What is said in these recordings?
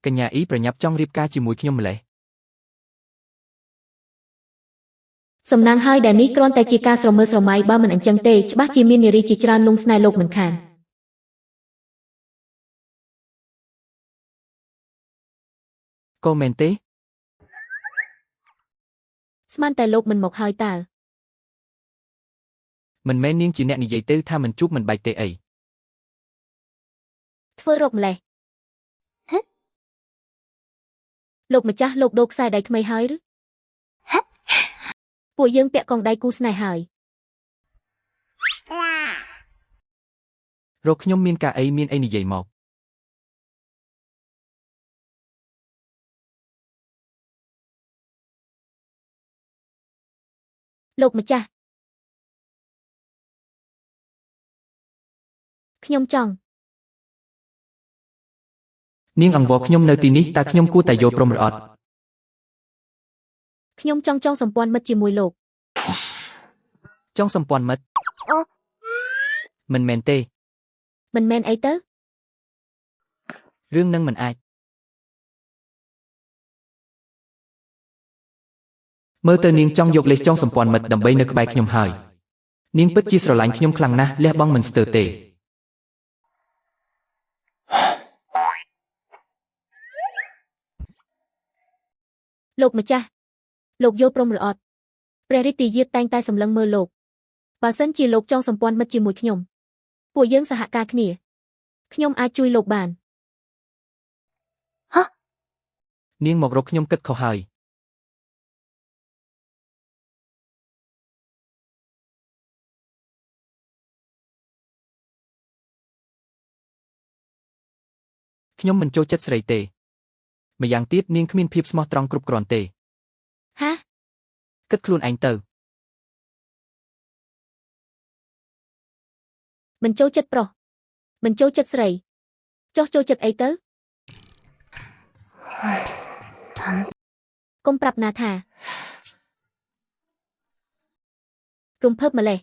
កញ្ញាអ៊ីប្រញាប់ចង់រៀបការជាមួយខ្ញុំម្លេះសំណាងហើយដែលនេះគ្រាន់តែជាការស្រមើស្រមៃបើមិនអញ្ចឹងទេច្បាស់ជាមាននារីជាច្រើនលងស្នេហ៍លោកមិនខានក៏មែនទេស្មានតែលោកមិនមកហើយតើមិនមែននាងជាអ្នកនិយាយទៅថាមិនជួបមិនបែកទេអីធ្វើរកម្លេះលោកម្ចាស់លោកដូរខ្សែដៃថ្មីហើយឬពួកយើងពាក់កងដៃគូស្នេហ៍ហើយរកខ្ញុំមានការអីមានអីនិយាយមកលោកម្ចាស់ខ្ញុំចង់នាងអង្វរខ្ញុំនៅទីនេះតើខ្ញុំគួរតែយល់ព្រមឬអត់ខ្ញុំចង់សម្ព័ន្ធមិត្តជាមួយលោកចង់សម្ព័ន្ធមិត្តមិនមែនទេមិនមែនអីទៅរឿងនឹងមិនអាចមើលទៅនាងចង់យកលេសចង់សម្ព័ន្ធមិត្តដើម្បីនៅក្បែរខ្ញុំហើយនាងពិតជាស្រឡាញ់ខ្ញុំខ្លាំងណាស់លះបង់មិនស្ទើរទេលោកម្ចាស់លោកយល់ព្រមឬអត់ព្រះរាជទាយាទតែងតែសម្លឹងមើលលោកបើសិនជាលោកចង់សម្ព័ន្ធមិត្តជាមួយខ្ញុំពួកយើងសហការគ្នាខ្ញុំអាចជួយលោកបាននាងមករកខ្ញុំគិតខុសហើយខ្ញុំមិនចូលចិត្តស្រីទេម្យ៉ាងទៀតនាងគ្មានភាពស្មោះត្រង់គ្រប់គ្រាន់ទេហាគិតខ្លួនឯងទៅមិនចូលចិត្តប្រុសមិនចូលចិត្តស្រីចុះចូលចិត្តអីទៅកុំប្រាប់ណាថារំភើបម្លេះ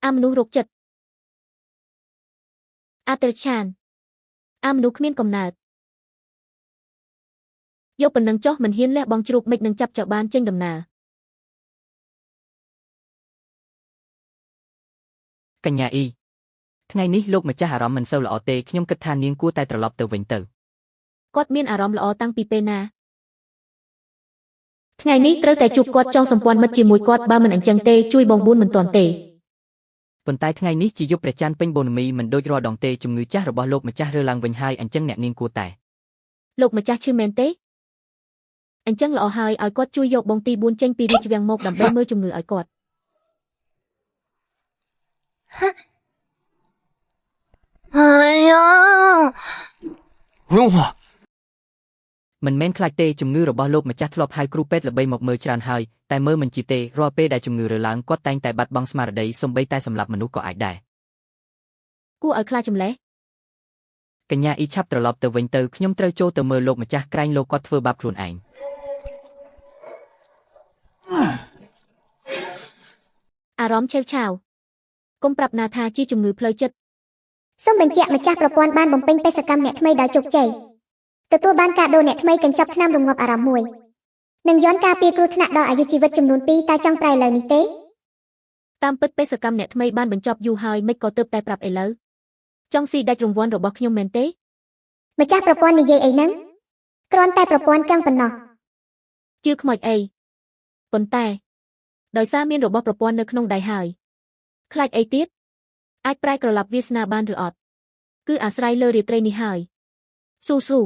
អាមនុស្សរោគចិត្តអាត្រឆានអាមនុស្សគ្មានកំណើតយកប៉ុណ្ណឹងចុះមិនហ៊ានលះបង់ជ្រូកមិននឹងចាប់ចៅបានចេញដំណើរកញ្ញាអ៊ីថ្ងៃនេះលោកម្ចាស់អារម្មណ៍មិនសូវល្អទេខ្ញុំគិតថានាងគួរតែត្រឡប់ទៅវិញទៅគាត់មានអារម្មណ៍ល្អតាំងពីពេលណាថ្ងៃនេះត្រូវតែជួបគាត់ចង់សម្ព័ន្ធមិត្តជាមួយគាត់បើមិនអញ្ចឹងទេជួយបងបួនមិនទាន់ទេប៉ុន្តែថ្ងៃនេះជាយប់ព្រះច័ន្ទពេញបូណ៌មីមិនដូចរាល់ដងទេជំងឺចាស់របស់លោកម្ចាស់រើឡើងវិញហើយអញ្ចឹងអ្នកនាងគួរតែលោកម្ចាស់ឈឺមែនទេអញ្ចឹងល្អហើយឲ្យគាត់ជួយយកបងទី4ចេញពីរាជវាំងមកដើម្បីមើលជំងឺឲ្យគាត់មិនមែនខ្លាចទេជំងឺរបស់លោកម្ចាស់ធ្លាប់ហៅគ្រូពេទ្យល្បីមកមើលច្រើនហើយតែមើលមិនជាទេរាល់ពេលដែលជំងឺរើឡើងគាត់តែងតែបាត់បង់ស្មារតីសូម្បីតែសម្លាប់មនុស្សក៏អាចដែរគួរឲ្យខ្លាចចម្លេះកញ្ញាអ៊ីឆាប់ត្រឡប់ទៅវិញទៅខ្ញុំត្រូវចូលទៅមើលលោកម្ចាស់ក្រែងលោកគាត់ធ្វើបាបខ្លួនឯងអារម្មណ៍ឆេវឆាវកុំប្រាប់ណាថាជាជំងឺផ្លូវចិត្តសូមបញ្ជាក់ម្ចាស់ប្រព័ន្ធបានបំពេញបេសកម្មអ្នកថ្មីដោយជោគជ័យទទួលបានកាដូអ្នកថ្មីកញ្ចប់ថ្នាំរងាប់អារម្មណ៍មួយនិងយន្តការពារគ្រោះថ្នាក់ដល់អាយុជីវិតចំនួន2តែចង់ប្រែឥឡូវនេះទេតាមពិតបេសកម្មអ្នកថ្មីបានបញ្ចប់យូរហើយមិនក៏ទើបតែប្រាប់ឥឡូវចង់ស៊ីដាច់រង្វាន់របស់ខ្ញុំមែនទេម្ចាស់ប្រព័ន្ធនិយាយអីហ្នឹងគ្រាន់តែប្រព័ន្ធកាំងប៉ុណ្ណោះជឿខ្មោចអីប៉ុន្តែដោយសារមានរបស់ប្រព័ន្ធនៅក្នុងដៃហើយខ្លាចអីទៀតអាចប្រែក្រឡាប់វាសនាបានឬអត់គឺអាស្រ័យលើរាត្រីនេះហើយស៊ូ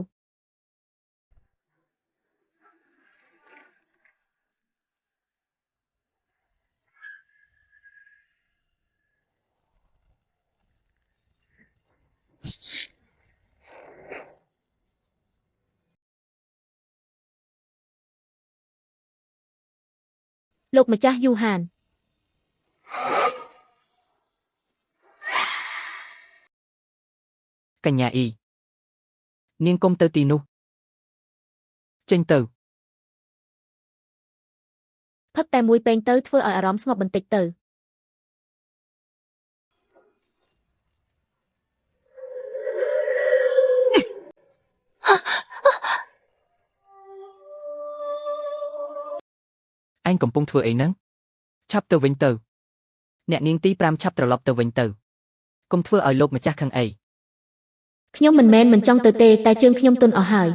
លោកម្ចាស់យូហានកញ្ញាអ៊ីនាងកុំទៅទីនោះចេញទៅផឹកតែមួយពេងទៅធ្វើឲ្យអារម្មណ៍ស្ងប់បន្តិចទៅ អញកំពុងធ្វើអីហ្នឹងឆាប់ទៅវិញទៅអ្នកនាងទី5ឆាប់ត្រឡប់ទៅវិញទៅកុំធ្វើឲ្យលោកម្ចាស់ខឹងអី ខ្ញុំមិនមែនមិនចង់ទៅទេតែជើងខ្ញុំទន់អស់ហើយ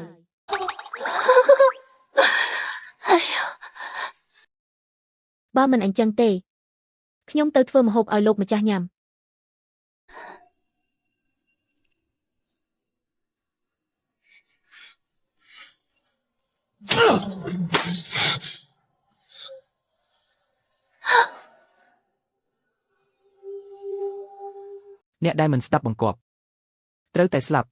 បើមិនអញ្ចឹងទេខ្ញុំទៅធ្វើម្ហូបឲ្យលោកម្ចាស់ញ៉ាំអ្នកដែលមិនស្ដាប់បង្គាប់ត្រូវតែស្លាប់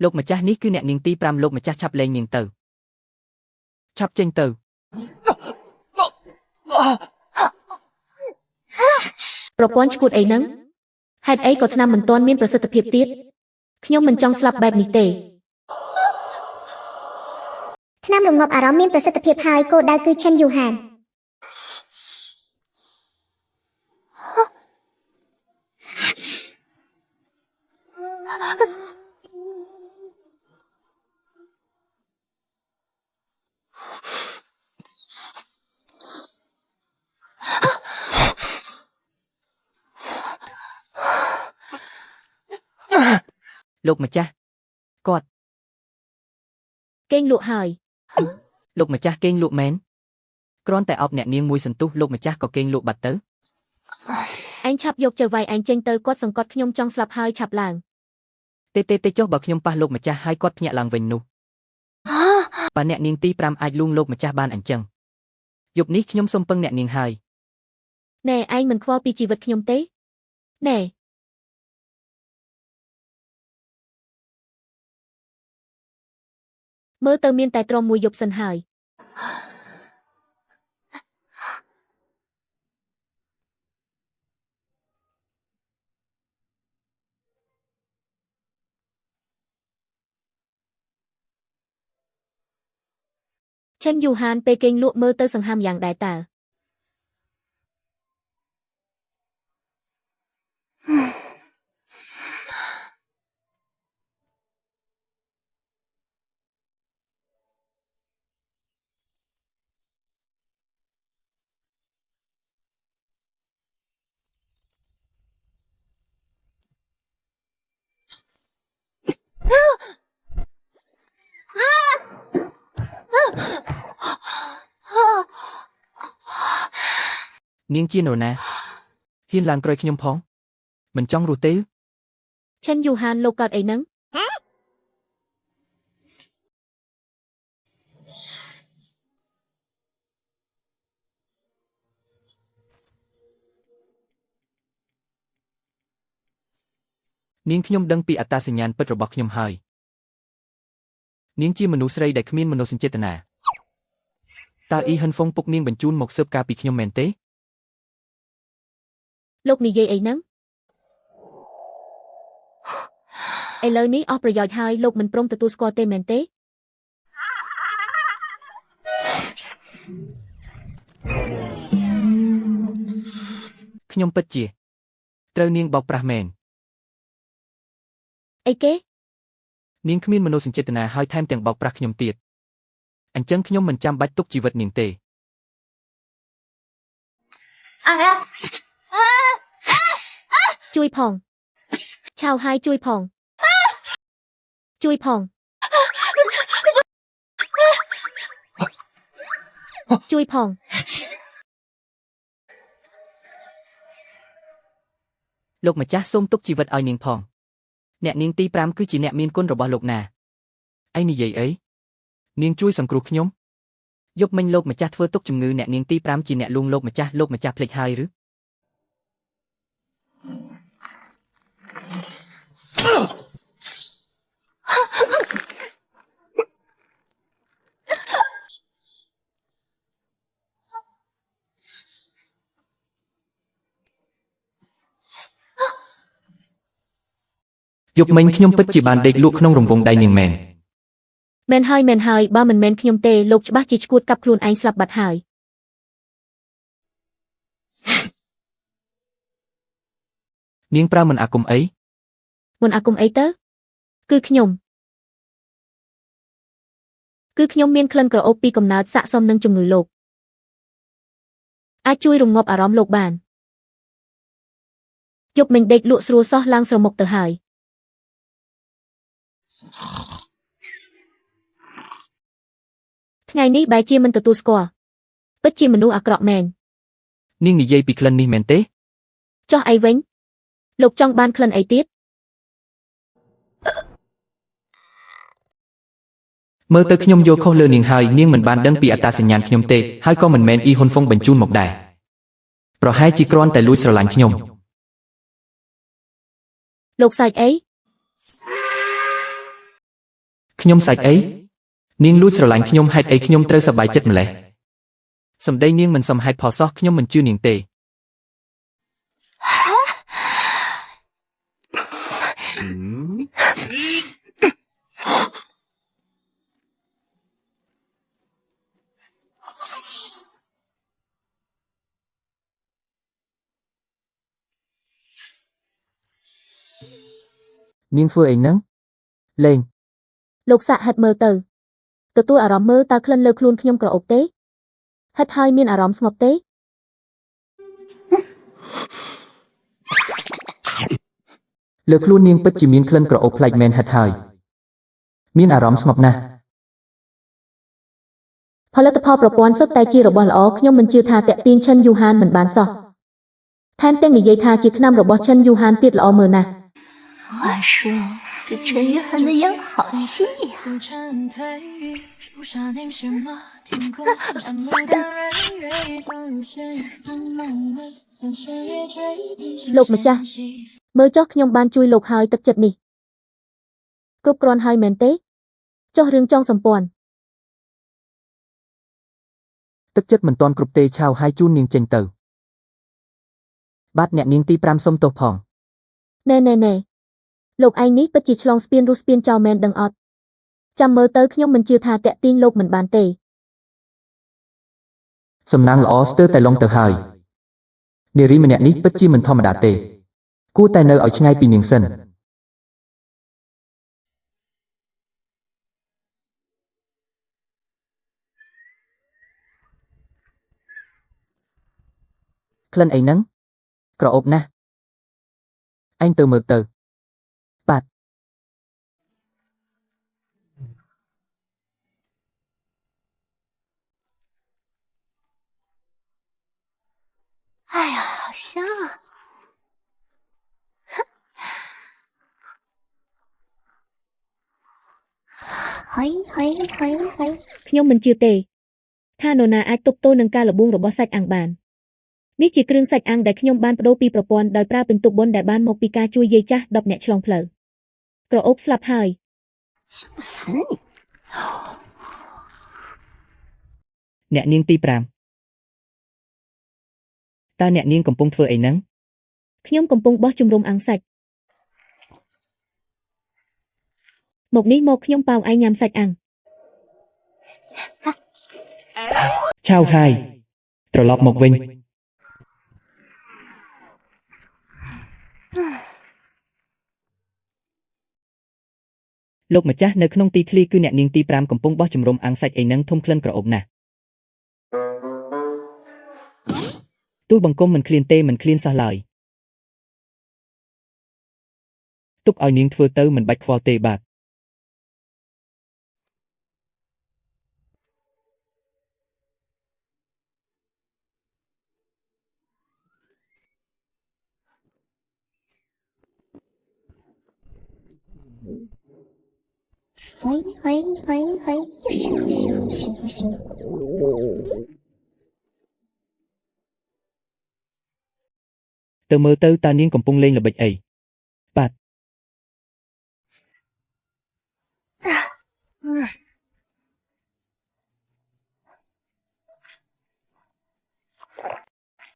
លោកម្ចាស់នេះគឺអ្នកនាងទី5លោកម្ចាស់ឆាប់លែងនាងទៅឆាប់ចេញទៅប្រព័ន្ធឈួតអីហ្នឹងហេតុអីក៏ថ្នាំមិនទាន់មានប្រសិទ្ធភាពទៀតខ្ញុំមិនចង់ស្លាប់បែបនេះទេថ្នាំរងាប់អារម្មណ៍មានប្រសិទ្ធភាពហើយគោលដៅគឺឈិនយូហានលោកម្ចាស់គាត់គេងលក់ហើយ លោកម្ចាស់គេងលក់មែនគ្រាន់តែអប់អ្នកនាងមួយសន្ទុះលោកម្ចាស់ក៏គេងលក់បាត់ទៅឯងឆាប់យកចៅវាយឯងចេញទៅគាត់សង្កត់ខ្ញុំចង់ស្លាប់ហើយឆាប់ឡើងទេចុះបើខ្ញុំប៉ះលោកម្ចាស់ហើយគាត់ភ្ញាក់ឡើងវិញនោះប៉ះអ្នកនាងទី5អាចលួងលោកម្ចាស់បានអញ្ចឹងយប់នេះខ្ញុំសុំពឹងអ្នកនាងហើយណែឯងមិនខ្វល់ពីជីវិតខ្ញុំទេណែមើលទៅមានតែទ្រាំមួយយប់សិនហើយឈិនយូហានពេលគេងលក់មើលទៅសង្ហាមយ៉ាងដែរតើនាងជានរណាហ៊ានឡើងក្រោយខ្ញុំផងមិនចង់រស់ទេឈិនយូហានលោកកើតអីហ្នឹងនាងខ្ញុំដឹងពីអត្តសញ្ញាណពិតរបស់ខ្ញុំហើយនាងជាមនុស្សស្រីដែលគ្មានមនោសញ្ចេតនាតើអ៊ីហិនហ្វុងពុកនាងបញ្ជូនមកស៊ើបការពីខ្ញុំមែនទេលោកនិយាយអីហ្នឹងឥឡូវនេះអស់ប្រយោជន៍ហើយលោកមិនព្រមទទួលស្គាល់ទេមែនទេខ្ញុំពិតជាត្រូវនាងបោកប្រាស់មែនអីគេនាងគ្មានមនោសញ្ចេតនាហើយថែមទាំងបោកប្រាស់ខ្ញុំទៀតអញ្ចឹងខ្ញុំមិនចាំបាច់ទុកជីវិតនាងទេជួយផងឆាវហើយជួយផងជួយផងជួយផងលោកម្ចាស់សូមទុកជីវិតឲ្យនាងផងអ្នកនាងទី5គឺជាអ្នកមានគុណរបស់លោកណាឯងនិយាយអីនាងជួយសង្គ្រោះខ្ញុំយប់មិញលោកម្ចាស់ធ្វើទុកជំងឺអ្នកនាងទី5ជាអ្នកលួងលោកម្ចាស់ភ្លេចហើយឬ យប់មិញខ្ញុំពិតជាបានដេកលក់ក្នុងរង្វង់ដៃនាងមែន មែនហើយបើមិនមែនខ្ញុំទេលោកច្បាស់ជាឈួតកាប់ខ្លួនឯងស្លាប់បាត់ហើយ នាងប្រើមិនអាគមអី មុនអាគមអីទៅគឺខ្ញុំមានក្លិនក្រអូបពីកំណើតស័ក្តិសមនឹងជំងឺលោកអាចជួយរងាប់អារម្មណ៍លោកបានយប់មិញដេកលក់ស្រួលសោះឡើងស្រមុកទៅហើយថ្ងៃនេះបែរជាមិនទទួលស្គាល់ពិតជាមនុស្សអាក្រក់មែន នាងនិយាយពីក្លិននេះមែនទេ ចោះអីវិញលោកចង់បានក្លិនអីទៀត មើលទៅខ្ញុំយល់ខុសលើនាងហើយនាងមិនបានដឹងពីអត្តសញ្ញាណខ្ញុំទេហើយក៏មិនមែនអ៊ីហ៊ុនហ្វុងបញ្ជូនមកដែរប្រហែលជាគ្រាន់តែលួចស្រឡាញ់ខ្ញុំ លោកសាច់អី ខ្ញុំសាច់អីនាងលួចស្រឡាញ់ខ្ញុំហេតុអីខ្ញុំត្រូវសប្បាយចិត្តម្ល៉េះសម្ដីនាងមិនសមហេតុផលសោះខ្ញុំមិនជឿនាងទេ នាងធ្វើអីហ្នឹងលេង លោកសាក់ហិតមើលទៅទទួលអារម្មណ៍មើលតើក្លិនលើខ្លួនខ្ញុំក្រអូបទេហិតហើយមានអារម្មណ៍ស្ងប់ទេ លើខ្លួននាងពិតជាមានក្លិនក្រអូបប្លែកមែនហិតហើយមានអារម្មណ៍ស្ងប់ណាស់ ផលិតផលប្រព័ន្ធសុទ្ធតែជារបស់ល្អខ្ញុំមិនជឿថាតាក់ទាញឈិនយូហានមិនបានសោះថែមទាំងនិយាយថាជាថ្នាំរបស់ឈិនយូហានទៀតល្អមើលណាស់ 话说，是陈玉涵的样好细呀、លោកម្ចាស់មើលចុះខ្ញុំបានជួយលោកហើយទឹកចិត្តនេះគ្រប់គ្រាន់ហើយមែនទេចុះរឿងចង់សម្ព័ន្ធ ទឹកចិត្តមិនទាន់គ្រប់ទេឆាវហើយជូននាងចេញទៅបាទអ្នកនាងទី5សុំទោសផង ណែលោកឯងនេះពិតជាឆ្លងស្ពានរស់ស្ពានចោលមែនដឹងអត់ចាំមើលទៅខ្ញុំមិនជឿថាតាក់ទាញលោកមិនបានទេ សំណាងល្អស្ទើរតែឡុងទៅហើយនារីម្នាក់នេះពិតជាមិនធម្មតាទេគួរតែនៅឲ្យឆ្ងាយពីនាងសិនក្លិនអីហ្នឹងក្រអូបណាស់ឯងទៅមើលទៅបាទ 哎呀，好香啊！嘿。 ខ្ញុំមិនជឿទេថានរណាអាចទប់ទល់នឹងការលបួងរបស់សាច់អាំងបាននេះជាគ្រឿងសាច់អាំងដែលខ្ញុំបានបដូរពីប្រព័ន្ធដោយប្រើពិន្ទុបុណ្យដែលបានមកពីការជួយយាយចាស់10អ្នកឆ្លងផ្លូវក្រអូបស្លាប់ហើយ 笑死你！ អ្នកនាងទី5តើអ្នកនាងកំពុងធ្វើអីហ្នឹង ខ្ញុំកំពុងបោះជំរំអាំងសាច់មកនេះមកខ្ញុំប៉ាវឯងញ៉ាំសាច់អាំង ឆាវហើយត្រឡប់មកវិញលោកម្ចាស់នៅក្នុងទីធ្លីគឺអ្នកនាងទី5កំពុងបោះជំរំអាំងសាច់អីហ្នឹងធំក្លិនក្រអូបណាស់ទូលបង្គំមិនឃ្លានទេមិនឃ្លានសោះឡើយទុកឲ្យនាងធ្វើទៅមិនបាច់ខ្វល់ទេបាទទៅមើលទៅតើនាងកំពុងលេងល្បិចអីបាទ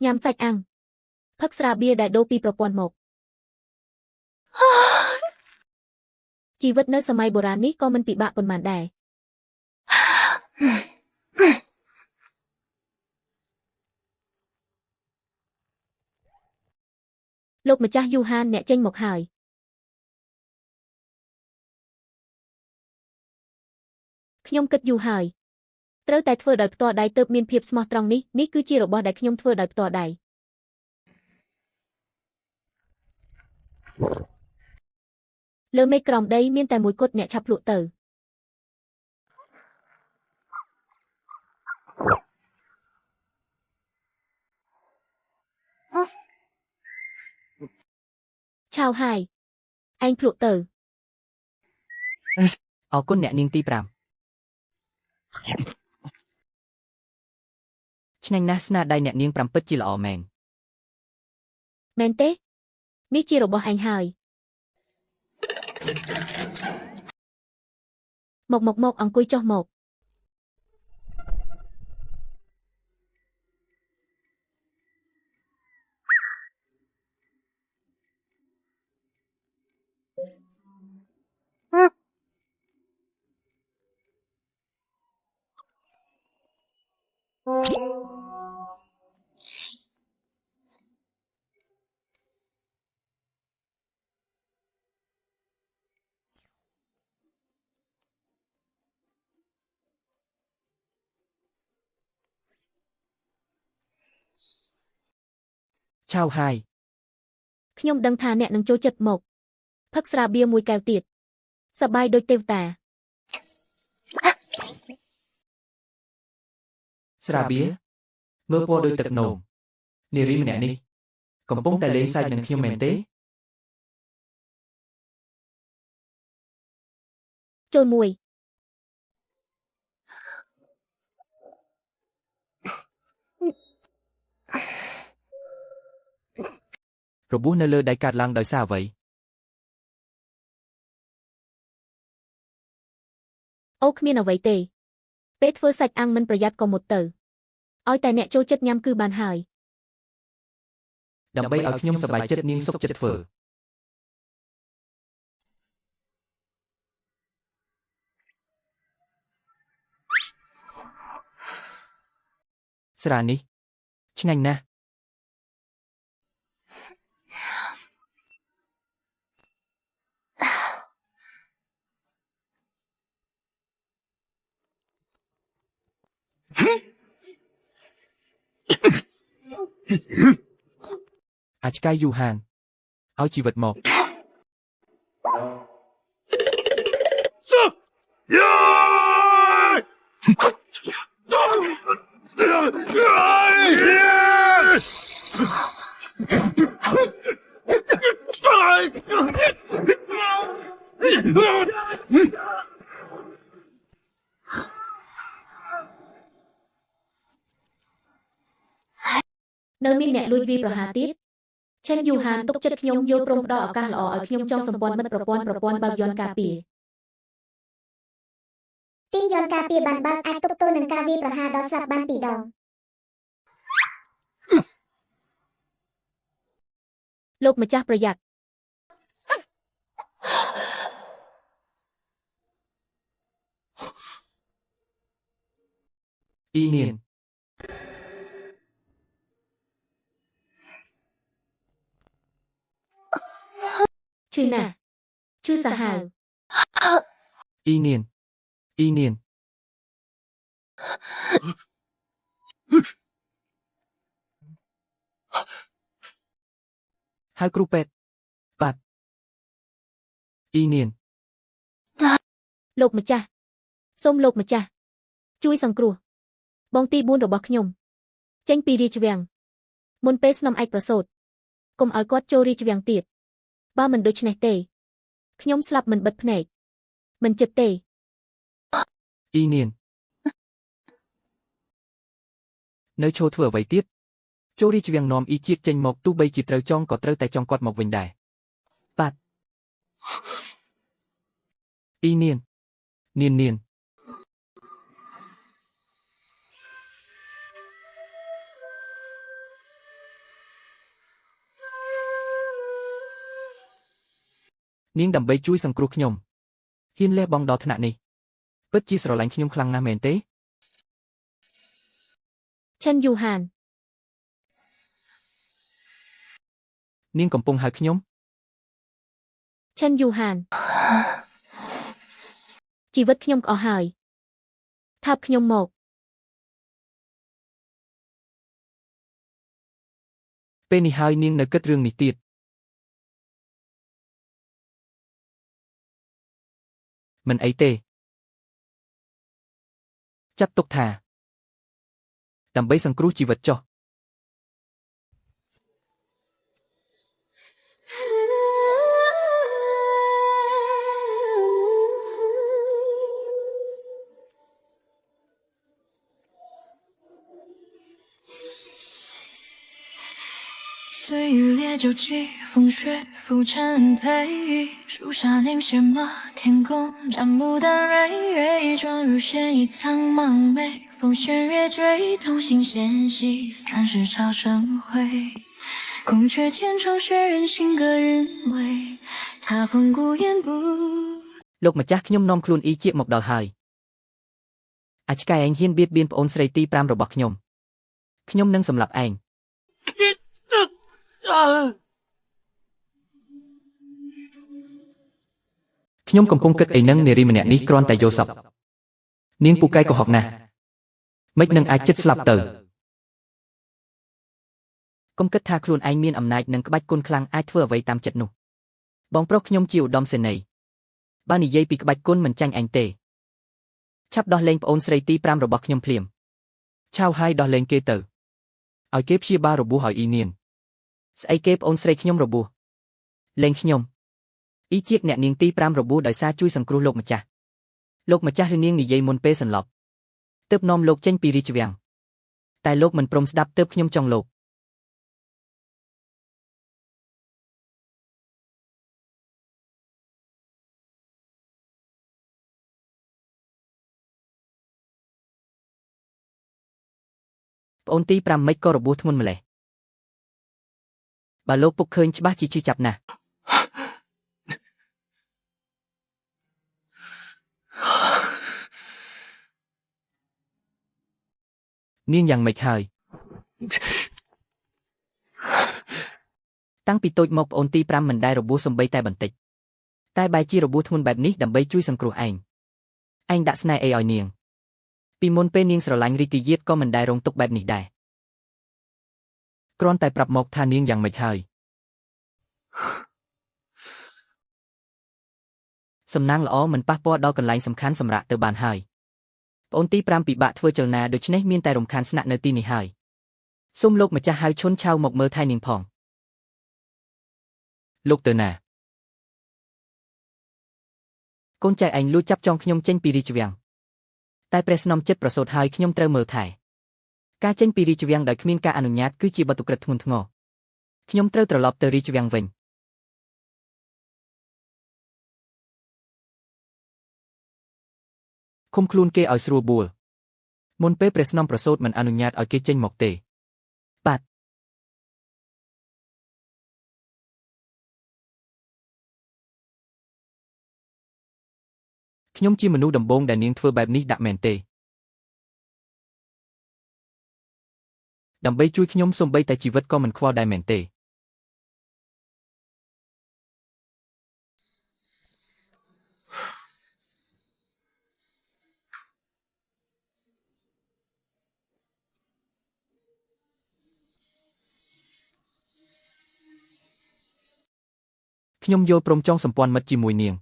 ញ៉ាំសាច់អាំងផឹកស្រាបៀរដែលដូរពីប្រព័ន្ធមក ជីវិតនៅសម័យបុរាណនេះក៏មិនពិបាកប៉ុន្មានដែរលោកម្ចាស់យូហានអ្នកចេញមកហើយខ្ញុំគិតយូរហើយត្រូវតែធ្វើដោយផ្ទាល់ដៃទើបមានភាពស្មោះត្រង់នេះគឺជារបស់ដែលខ្ញុំធ្វើដោយផ្ទាល់ដៃលើមេឃក្រោមដីមានតែមួយគត់អ្នកឆាប់ភ្លក់ទៅឆាវហើយឯងភ្លក់ទៅអរគុណអ្នកនាងទី5ឆ្ងាញ់ណាស់ស្នាដៃអ្នកនាង5ពិតជាល្អមែនមែនទេនេះជារបស់ឯងហើយមកអង្គុយចុះមកឆាវហើយខ្ញុំដឹងថាអ្នកនឹងចូលចិត្តមកផឹកស្រាបៀរមួយកែវទៀតសប្បាយដូចទេវតាស្រាបៀរមើលពណ៌ដូចទឹកនោមនារីម្នាក់នេះកំពុងតែលេងសើចនឹងខ្ញុំមែនទេចូលមួយរបួសនៅលើដៃកាត់ឡើងដោយសារអ្វីអូគ្មានអ្វីទេពេលធ្វើសាច់អាំងមិនប្រយ័ត្នក៏មុតទៅឲ្យតែអ្នកចូលចិត្តញ៉ាំគឺបានហើយដើម្បីឲ្យខ្ញុំសប្បាយចិត្តនាងសុខចិត្តធ្វើស្រានេះឆ្ងាញ់ណាស់អាចកាយយូហានឲ្យជីវិតមកនៅមានអ្នកលួចវាយប្រហារទៀតឆេនយូហានទុកចិត្តខ្ញុំយល់ព្រមផ្ដល់ឱកាសល្អឲ្យខ្ញុំចងសម្ព័ន្ធមិត្តប្រព័ន្ធបើកយន្តការពារទីយន្តការពារបានបើកអាចទប់ទល់នឹងការវាយប្រហារដល់ស្លាប់បាន2ដងលោកម្ចាស់ប្រយ័ត្នអ៊ីនៀនឈឺណាស់ឈឺសាហាវអ៊ីនៀនហៅគ្រូពេទ្យបាទអ៊ីនៀនលោកម្ចាស់សូមលោកម្ចាស់ជួយសង្គ្រោះបងទី4របស់ខ្ញុំចេញពីរាជវាំងមុនពេលស្នំឯកប្រសូតកុំឲ្យគាត់ចូលរាជវាំងទៀតបើមិនដូច្នេះទេខ្ញុំស្លាប់មិនបិទភ្នែកមិនចិត្តទេអ៊ីនៀននៅឈរធ្វើអ្វីទៀតចូលរាជវាំងនាំអ៊ីជាតិចេញមកទោះបីជាត្រូវចងក៏ត្រូវតែចងគាត់មកវិញដែរបាទអ៊ីនៀននាងដើម្បីជួយសង្គ្រោះខ្ញុំ ហ៊ានលះបង់ដល់ថ្នាក់នេះពិតជាស្រឡាញ់ខ្ញុំខ្លាំងណាស់មែនទេ ឈិនយូហាន នាងកំពុងហៅខ្ញុំ ឈិនយូហាន ជីវិតខ្ញុំក៏អស់ហើយថាបខ្ញុំមក ពេលនេះហើយនាងនៅគិតរឿងនេះទៀតមិនអីទេចាត់ទុកថាដើម្បីសង្គ្រោះជីវិតចុះ 岁月烈酒气，风雪浮沉退役，树下凝血马，天空斩不断蕊蕊，撞入血一苍茫美，风雪月坠，同心纤细，30朝生辉。宫阙千重雪人心隔人味，他风孤雁不 លោកម្ចាស់ខ្ញុំនាំខ្លួនអ៊ីជាមកដល់ហើយអាចកែឯងហ៊ានបៀតបៀនប្អូនស្រីទី5របស់ខ្ញុំខ្ញុំនឹងសម្លាប់ឯងខ្ញុំកំពុងគិតអីនឹងនារីម្នាក់នេះគ្រាន់តែយកសពនាងពូកែកុហកណាស់មិននឹងអាចចិត្តស្លាប់ទៅកុំគិតថាខ្លួនឯងមានអំណាចនិងក្បាច់គុណខ្លាំងអាចធ្វើអ្វីតាមចិត្តនោះបងប្រុសខ្ញុំជាឧត្តមសេនីយ៍បើនិយាយពីក្បាច់គុណមិនចាញ់ឯងទេឆាប់ដោះលែងប្អូនស្រីទី5របស់ខ្ញុំភ្លាមឆាវហើយដោះលែងគេទៅឲ្យគេព្យាបាលរបួសឲ្យអ៊ីនាងស្អីគេប្អូនស្រីខ្ញុំរបួសលែងខ្ញុំអ៊ីជាអ្នកនាងទី5របួសដោយសារជួយសង្គ្រោះលោកម្ចាស់ឬនាងនិយាយមុនពេលសន្លប់ទើបនាំលោកចេញពីរាជវាំងតែលោកមិនព្រមស្ដាប់ទើបខ្ញុំចង់លោកប្អូនទី5មិនក៏របួសធ្ងន់ម្លេះបើលោកពុកឃើញច្បាស់ជាឈឺចាប់ណាស់នាងយ៉ាងម៉េចហើយតាំងពីតូចមកប្អូនទី5មិនដែលរបួសសំបីតែបន្តិចតែបែរជារបួសធ្ងន់បែបនេះដើម្បីជួយសង្គ្រោះឯងដាក់ស្នេហ៍អីឲ្យនាងពីមុនពេលនាងស្រឡាញ់រីតិយាតក៏មិនដែលរងទុក្ខបែបនេះដែរគ្រាន់តែប្រាប់មកថានាងយ៉ាងម៉េចហើយសំណាងល្អមិនប៉ះពាល់ដល់កន្លែងសំខាន់សម្រាប់ទៅបានហើយប្អូនទី5ពិបាកធ្វើចលនាដូច្នេះមានតែរំខានស្នាក់នៅទីនេះហើយសូមលោកម្ចាស់ហៅឈុនឆៅមកមើលថែនាងផងលោកទៅណាកូនចៅឯងលួចចាប់ចងខ្ញុំចេញពីរាជវាំងតែព្រះស្នំចិត្តប្រសូតហើយខ្ញុំត្រូវមើលថែការចេញពីរាជវាំងដោយគ្មានការអនុញ្ញាតគឺជាបទឧក្រិដ្ឋធ្ងន់ធ្ងរខ្ញុំត្រូវត្រឡប់ទៅរាជវាំងវិញឃុំខ្លួនគេឲ្យស្រួលបួលមុនពេលព្រះស្នំប្រសូតមិនអនុញ្ញាតឲ្យគេចេញមកទេបាទខ្ញុំជាមនុស្សដំបូងដែលនាងធ្វើបែបនេះដាក់មែនទេដើម្បីជួយខ្ញុំសូម្បីតែជីវិតក៏មិនខ្វល់ដែរមែនទេខ្ញុំយល់ព្រមចងសម្ព័ន្ធមិត្តជាមួយនាង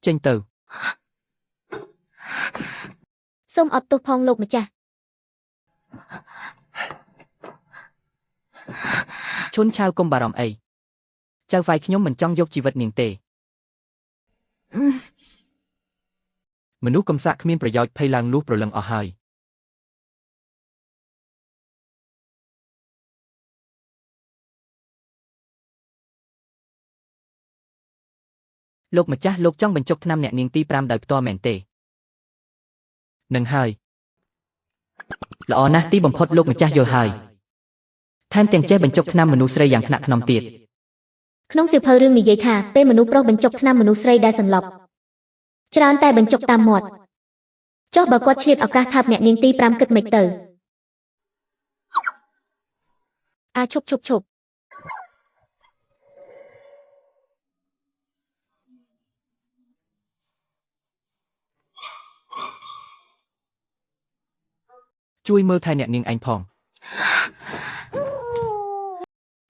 ចេញទៅសូមអត់ទោសផងលោកម្ចាស់ ឈុនឆៅកុំបារម្ភអីចៅហ្វាយខ្ញុំមិនចង់យកជីវិតនាងទេមនុស្សកំសាកគ្មានប្រយោជន៍ភ័យឡើងលុះប្រលឹងអស់ហើយលោកម្ចាស់លោកចង់បញ្ចុកថ្នាំអ្នកនាងទី5ដោយផ្ទាល់មែនទេនឹងហើយ ល្អណាស់ទីបំផុតលោកម្ចាស់យល់ហើយថែមទាំងចេះបញ្ចុកថ្នាំមនុស្សស្រីយ៉ាងថ្នាក់ថ្នមទៀត ក្នុងសៀវភៅរឿងនិយាយថាពេលមនុស្សប្រុសបញ្ចុកថ្នាំមនុស្សស្រីដែលសន្លប់ច្រើនតែបញ្ចុកតាមមាត់ចុះបើគាត់ឆ្លៀតឱកាសថាបអ្នកនាងទី5គិតមិនទៅឈប់ជួយមើលថែអ្នកនាងឯងផង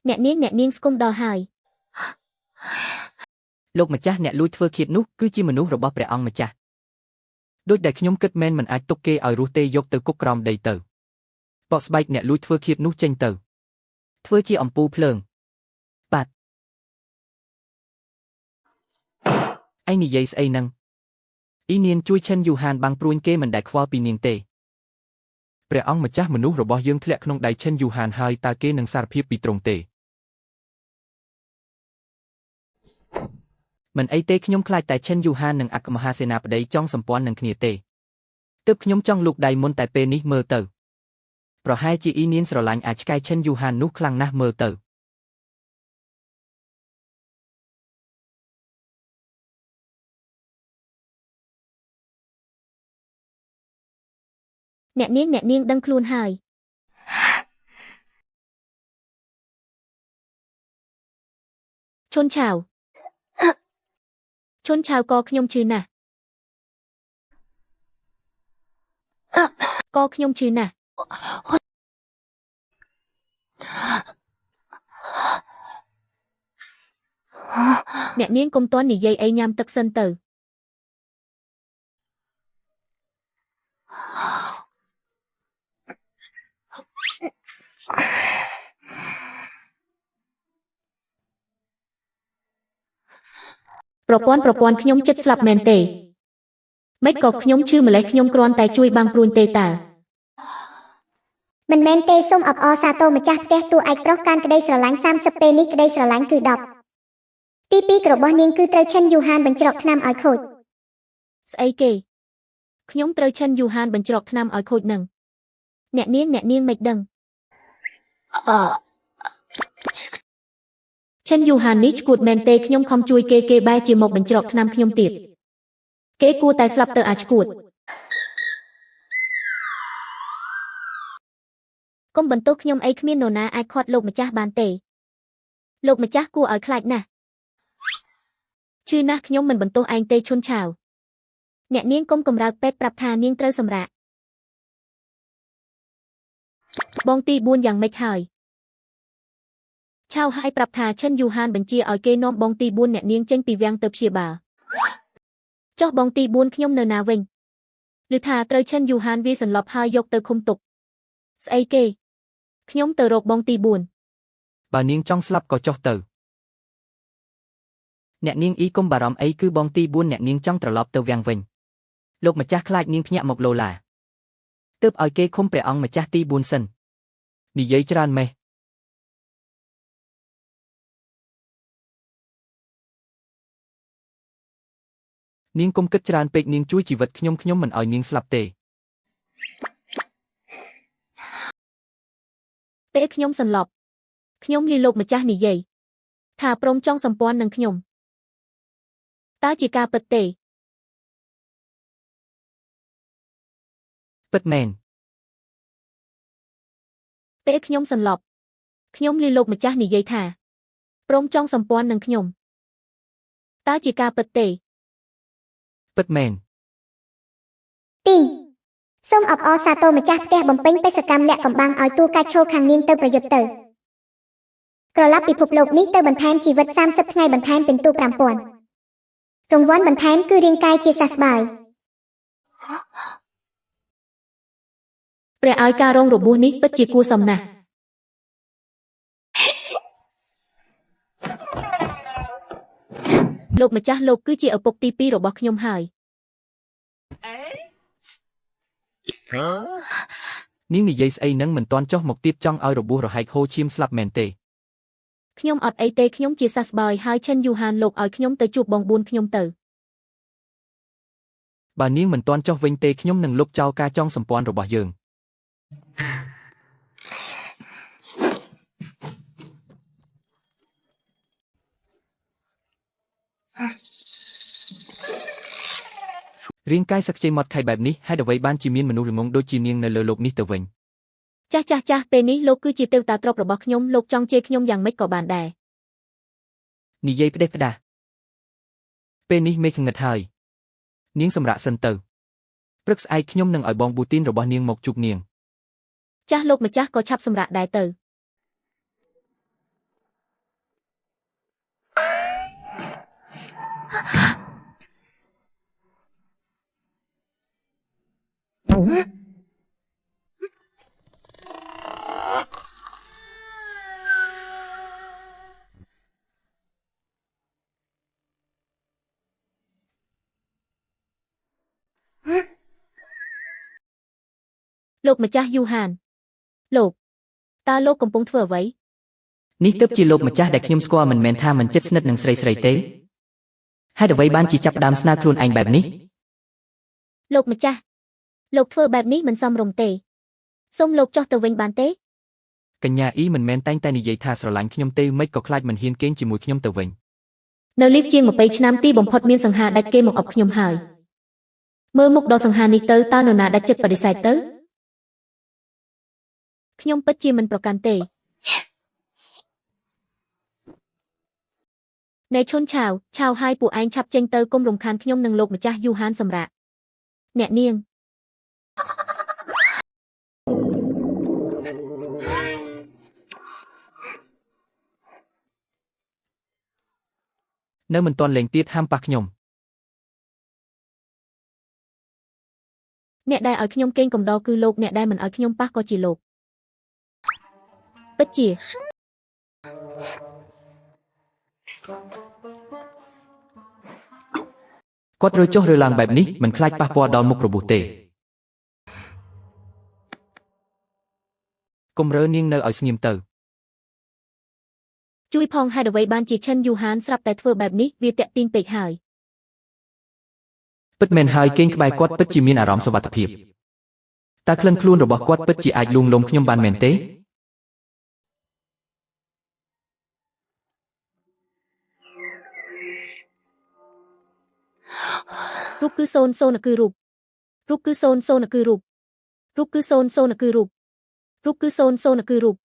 អ្នកនាងស្គមដល់ហើយ លោកម្ចាស់អ្នកលួចធ្វើឃាតនោះគឺជាមនុស្សរបស់ព្រះអង្គម្ចាស់ដូចដែលខ្ញុំគិតមែនមិនអាចទុកគេឲ្យរស់ទេយកទៅគុកក្រោមដីទៅបកស្បែកអ្នកលួចធ្វើឃាតនោះចេញទៅធ្វើជាអំពូលភ្លើងបាត់ឯងនិយាយស្អីហ្នឹងអ៊ីនានជួយឈិនយូហានបាំងព្រួញគេមិនដែលខ្វល់ពីនាងទេព្រះអង្គម្ចាស់មនុស្សរបស់យើងធ្លាក់ក្នុងដៃឈិនយូហានហើយតើគេនឹងសារភាពពីត្រង់ទេមិនអីទេខ្ញុំខ្លាចតែឈិនយូហាននិងអគ្គមហាសេនាបតីចង់សម្ព័ន្ធនឹងគ្នាទេទើបខ្ញុំចង់លូកដៃមុនតែពេលនេះមើលទៅប្រហែលជាអ៊ីនានស្រឡាញ់អាចឆ្កែឈិនយូហាននោះខ្លាំងណាស់មើលទៅអ្នកនាងដឹងខ្លួនហើយឈុនឆាវក៏ខ្ញុំឈឺណាស់អ្នកនាងកុំទាន់និយាយអីញ៉ាំទឹកសិនទៅប្រព័ន្ធខ្ញុំចិត្តស្លាប់មែនទេមិនក៏ខ្ញុំឈឺម្លេះខ្ញុំគ្រាន់តែជួយបាំងព្រួញទេតើមិនមែនទេសូមអបអរសាទរម្ចាស់ផ្ទះតួឯកប្រុសកាន់ក្តីស្រឡាញ់30ពេលនេះក្តីស្រឡាញ់គឺ10ទី2របស់នាងគឺត្រូវឈិនយូហានបញ្ច្រកថ្នាំឲ្យខូចស្អីគេខ្ញុំត្រូវឈិនយូហានបញ្ច្រកថ្នាំឲ្យខូចនឹងអ្នកនាងមិនដឹងឈិនយូហាននេះឈួតមែនទេខ្ញុំខំជួយគេបែរជាមកបញ្ច្រកថ្នាំខ្ញុំទៀតគេគួរតែស្លាប់ទៅឈួតកុំបន្ទោសខ្ញុំអីគ្មាននរណាអាចខាត់លោកម្ចាស់បានទេលោកម្ចាស់គួរឲ្យខ្លាចណាស់ឈឺណាស់ខ្ញុំមិនបន្ទោសឯងទេឈុនឆាវអ្នកនាងកុំកំរើកពេទ្យប្រាប់ថានាងត្រូវសម្រាកបងទី4យ៉ាងម៉េចហើយឆាវហើយប្រាប់ថាឈិនយូហានបញ្ជាឲ្យគេនាំបងទី4អ្នកនាងចេញពីវាំងទៅព្យាបាលចុះបងទី4ខ្ញុំនៅណាវិញឬថាត្រូវឈិនយូហានវាសន្លប់ហើយយកទៅឃុំទុកស្អីគេខ្ញុំទៅរកបងទី4បើនាងចង់ស្លាប់ក៏ចុះទៅអ្នកនាងអ៊ីកុំបារម្ភអីគឺបងទី4អ្នកនាងចង់ត្រឡប់ទៅវាំងវិញលោកម្ចាស់ខ្លាចនាងភ្ញាក់មកឡូឡាទើបឲ្យគេឃុំព្រះអង្គម្ចាស់ទី4សិននិយាយច្រើនម៉េះនាងកុំគិតច្រើនពេកនាងជួយជីវិតខ្ញុំមិនឲ្យនាងស្លាប់ទេពេលខ្ញុំសន្លប់ខ្ញុំឮលោកម្ចាស់និយាយថាព្រមចង់សម្ព័ន្ធនឹងខ្ញុំតើជាការពិតទេពិតមែនពេលខ្ញុំសន្លប់ខ្ញុំឮលោកម្ចាស់និយាយថាព្រមចង់សម្ព័ន្ធនឹងខ្ញុំតើជាការពិតទេពិតមែនទីងសូមអបអរសាទរម្ចាស់ផ្ទះបំពេញបេសកម្មលាក់កំបាំងឲ្យតួកាច់ឈរខាងនាងទៅប្រយុទ្ធទៅក្រឡាប់ពិភពលោកនេះទៅបន្ថែមជីវិត30ថ្ងៃបន្ថែមពិន្ទុ 5000 រង្វាន់បន្ថែមគឺរាងកាយជាសះស្បើយព្រះឲ្យការរងរបួសនេះពិតជាគួរសមណាស់លោកម្ចាស់លោកគឺជាឪពុកទី2របស់ខ្ញុំហើយនាងនិយាយស្អីនឹងមិនទាន់ចុះមកទៀតចង់ឲ្យរបួសរហែកហូរឈាមស្លាប់មែនទេខ្ញុំអត់អីទេខ្ញុំជាសះស្បើយហើយឈិនយូហានលោកឲ្យខ្ញុំទៅជួបបង4ខ្ញុំទៅបើនាងមិនទាន់ចុះវិញទេខ្ញុំនឹងលុបចោលការចង់សម្ព័ន្ធរបស់យើង រាងកាយសឹកខ្ចីម៉ត់ខៃបែបនេះហេតុអ្វីបានជាមានមនុស្សល្ងងដូចជានាងនៅលើលោកនេះទៅវិញ ចាស់ពេលនេះលោកគឺជាទេវតាទ្រព្យរបស់ខ្ញុំលោកចង់ជេរខ្ញុំយ៉ាងម៉េចក៏បានដែរ និយាយផ្ដេសផ្ដាសពេលនេះមេឃងឹតហើយនាងសម្រាកសិនទៅព្រឹកស្អែកខ្ញុំនឹងឲ្យបងប៊ូទីនរបស់នាងមកជួបនាង ចាស់លោកម្ចាស់ក៏ឆាប់សម្រាកដែរទៅ លោកម្ចាស់យូហានលោកតើលោកកំពុងធ្វើអ្វី នេះទើបជាលោកម្ចាស់ដែលខ្ញុំស្គាល់មិនមែនថាមិនជិតស្និទ្ធនឹងស្រីទេហេតុអ្វីបានជាចាប់ផ្ដើមស្នើខ្លួនឯងបែបនេះ លោកម្ចាស់លោកធ្វើបែបនេះមិនសមរម្យទេសូមលោកចុះទៅវិញបានទេ កញ្ញាអ៊ីមិនមែនតែងតែនិយាយថាស្រឡាញ់ខ្ញុំទេមិនក៏ខ្លាចមិនហ៊ានគេងជាមួយខ្ញុំទៅវិញ នៅលីវជាង20ឆ្នាំទីបំផុតមានសង្ហាដាច់គេមកអបខ្ញុំហើយមើលមុខដ៏សង្ហានេះទៅតើនរណាដាច់ចិត្តបដិសេធទៅខ្ញុំពិតជាមិនប្រកាន់ទេអ្នកឈុនឆាវហើយពួកឯងឆាប់ចេញទៅកុំរំខានខ្ញុំនិងលោកម្ចាស់យូហានសម្រាប់អ្នកនាង នៅមិនទាន់លេងទៀតហាមប៉ះខ្ញុំ អ្នកដែលឲ្យខ្ញុំកេងកំដរគឺលោកអ្នកដែលមិនឲ្យខ្ញុំប៉ះក៏ជាលោកពិតជា គាត់រើចុះរើឡើងបែបនេះមិនខ្លាចប៉ះពាល់ដល់មុខរបួសទេកុំរើនាងនៅឲ្យស្ងៀមទៅ ជួយផងហេតុអ្វីបានជាឈិនយូហានស្រាប់តែធ្វើបែបនេះវាតាក់ទាញពេកហើយ ពិតមែនហើយគេងក្បែរគាត់ពិតជាមានអារម្មណ៍សុវត្ថិភាពតើក្លិនខ្លួនរបស់គាត់ពិតជាអាចលួងលោមខ្ញុំបានមែនទេ រូបគឺសូនគឺរូបគឺសូនគឺរូបគឺសូនគឺរូបគឺសូនគឺរូប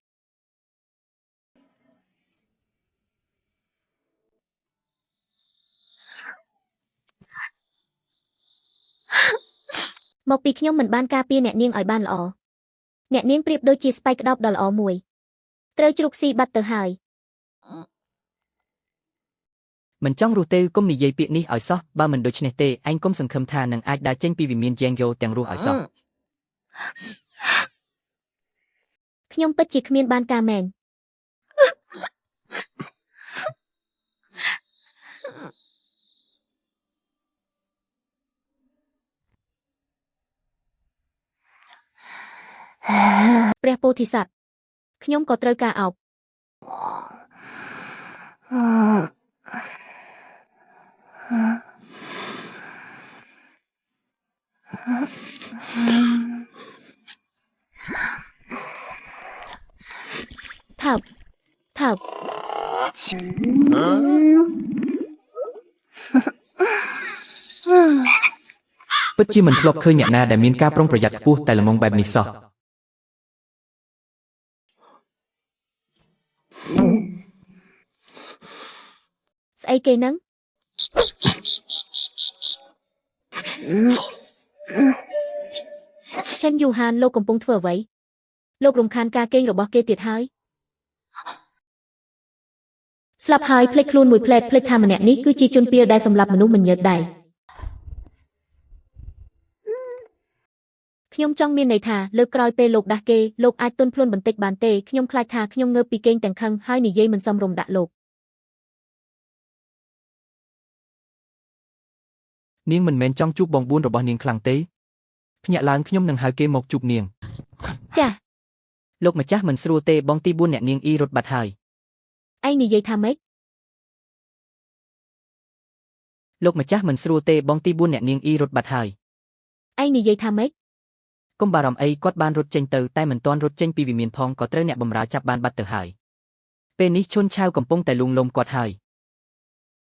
មកពីខ្ញុំមិនបានការពារអ្នកនាងឲ្យបានល្អអ្នកនាងប្រៀបដូចជាស្បែកក្តោបដ៏ល្អមួយត្រូវជ្រុកស៊ីបាត់ទៅហើយ មិនចង់រស់ទេកុំនិយាយពាក្យនេះឲ្យសោះបើមិនដូច្នេះទេឯងកុំសង្ឃឹមថានឹងអាចដើរចេញពីវិមានជែងយោទាំងរស់ឲ្យសោះ ខ្ញុំពិតជាគ្មានបានការមែនព្រះពោធិសត្វខ្ញុំក៏ត្រូវការអោប ថោក ពិតជាមិនធ្លាប់ឃើញអ្នកណាដែលមានការប្រុងប្រយ័ត្នខ្ពស់តែល្ងងបែបនេះសោះ ស្អីគេហ្នឹងឈិនយូហានលោកកំពុងធ្វើអ្វីលោករំខានការគេងរបស់គេទៀតហើយស្លាប់ហើយភ្លេចខ្លួនមួយផ្លែតភ្លេចថាម្នាក់នេះគឺជាជនពាលដែលសម្លាប់មនុស្សមិនញើសដៃខ្ញុំចង់មានន័យថាលើកក្រោយពេលលោកដាស់គេលោកអាចទន់ភ្លន់បន្តិចបានទេខ្ញុំខ្លាចថាខ្ញុំងើបពីគេងទាំងខឹងហើយនិយាយមិនសមរម្យដាក់លោក នាងមិនមែនចង់ជួបបងបួនរបស់នាងខ្លាំងទេភ្ញាក់ឡើងខ្ញុំនឹងហៅគេមកជួបនាង ចាស់ លោកម្ចាស់មិនស្រួលទេបងទី4អ្នកនាងអ៊ីរត់បាត់ហើយ ឯងនិយាយថាម៉េច លោកម្ចាស់មិនស្រួលទេបងទី4អ្នកនាងអ៊ីរត់បាត់ហើយ ឯងនិយាយថាម៉េច កុំបារម្ភអីគាត់បានរត់ចេញទៅតែមិនទាន់រត់ចេញពីវិមានផងក៏ត្រូវអ្នកបម្រើចាប់បានបាត់ទៅហើយពេលនេះឈុនឆាវកំពុងតែលួងលោមគាត់ហើយ